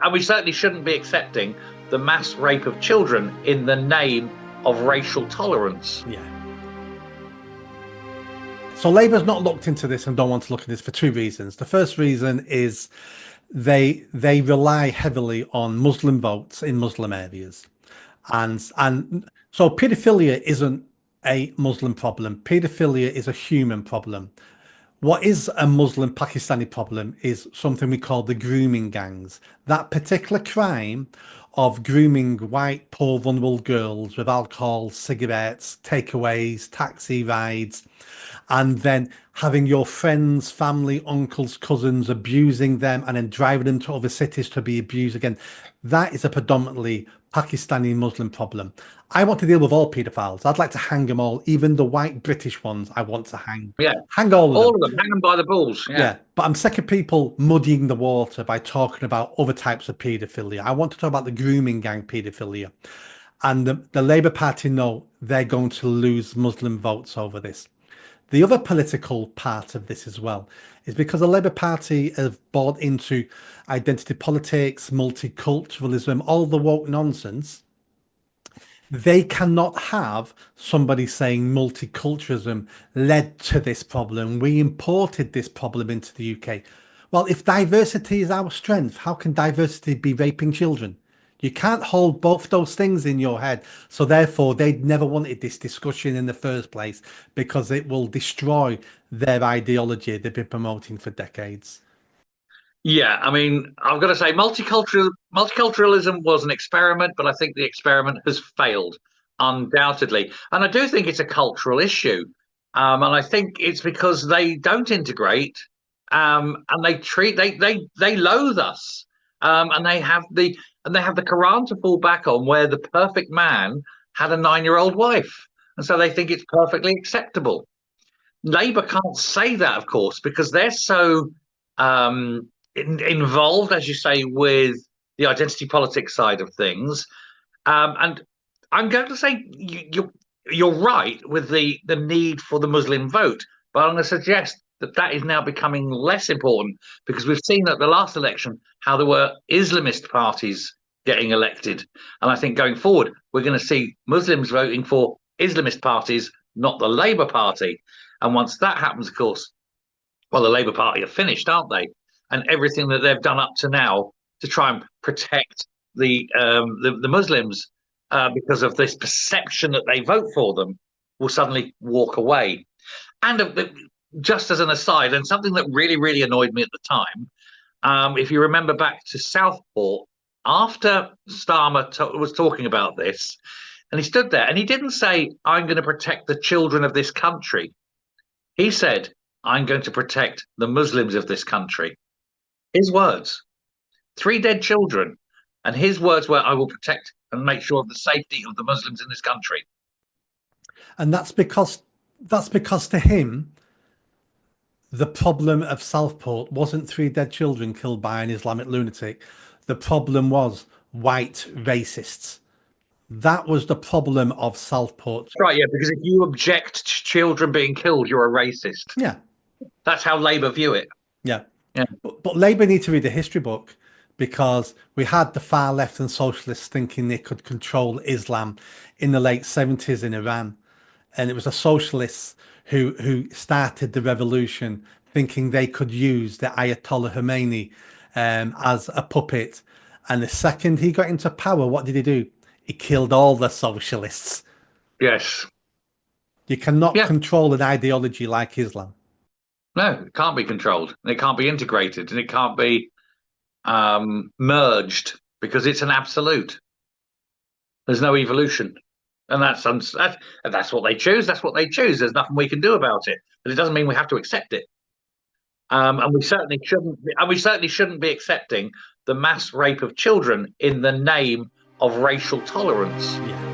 And we certainly shouldn't be accepting the mass rape of children in the name of racial tolerance. Yeah. So Labour's not looked into this and don't want to look at this for two reasons. The first reason is they rely heavily on Muslim votes in Muslim areas, and so paedophilia isn't a Muslim problem. Paedophilia is a human problem. What is a Muslim Pakistani problem is something we call the grooming gangs. That particular crime of grooming white, poor, vulnerable girls with alcohol, cigarettes, takeaways, taxi rides, and then having your friends, family, uncles, cousins abusing them and then driving them to other cities to be abused again. That is a predominantly Pakistani Muslim problem. I want to deal with all paedophiles. I'd like to hang them all, even the white British ones. I want to hang. Yeah, Hang all of them. all of them, hang them by the balls. Yeah. But I'm sick of people muddying the water by talking about other types of paedophilia. I want to talk about the grooming gang paedophilia. And the Labour Party know they're going to lose Muslim votes over this. The other political part of this as well is because the Labour Party have bought into identity politics, multiculturalism, all the woke nonsense. They cannot have somebody saying multiculturalism led to this problem. We imported this problem into the UK. Well, if diversity is our strength, how can diversity be raping children? You can't hold both those things in your head. So therefore, they never wanted this discussion in the first place because it will destroy their ideology they've been promoting for decades. Yeah, I mean, I've got to say, multiculturalism was an experiment, but I think the experiment has failed undoubtedly, and I do think it's a cultural issue, and I think it's because they don't integrate, and they loathe us, and they have the Quran to fall back on, where the perfect man had a 9-year-old wife, and so they think it's perfectly acceptable. Labour can't say that, of course, because they're so involved, as you say, with the identity politics side of things. And I'm going to say you're right with the need for the Muslim vote, but I'm going to suggest that is now becoming less important because we've seen at the last election how there were Islamist parties getting elected. And I think going forward, we're going to see Muslims voting for Islamist parties, not the Labour Party. And once that happens, of course, well, the Labour Party are finished, aren't they? And everything that they've done up to now to try and protect the Muslims because of this perception that they vote for them will suddenly walk away. And just as an aside, and something that really, really annoyed me at the time, if you remember back to Southport, after Starmer was talking about this, and he stood there and he didn't say, "I'm going to protect the children of this country." He said, "I'm going to protect the Muslims of this country." His words, 3 dead children, and his words were, "I will protect and make sure of the safety of the Muslims in this country." And that's because to him, the problem of Southport wasn't 3 dead children killed by an Islamic lunatic. The problem was white racists. That was the problem of Southport. Right, yeah, because if you object to children being killed, you're a racist. Yeah. That's how Labour view it. Yeah. Yeah. But Labour need to read the history book because we had the far left and socialists thinking they could control Islam in the late 70s in Iran. And it was the socialists who started the revolution thinking they could use the Ayatollah Khomeini as a puppet. And the second he got into power, what did he do? He killed all the socialists. Yes. You cannot control an ideology like Islam. No, it can't be controlled. It can't be integrated, and it can't be merged because it's an absolute. There's no evolution, and that's what they choose. That's what they choose. There's nothing we can do about it, but it doesn't mean we have to accept it. And we certainly shouldn't. And we certainly shouldn't be accepting the mass rape of children in the name of racial tolerance. Yeah.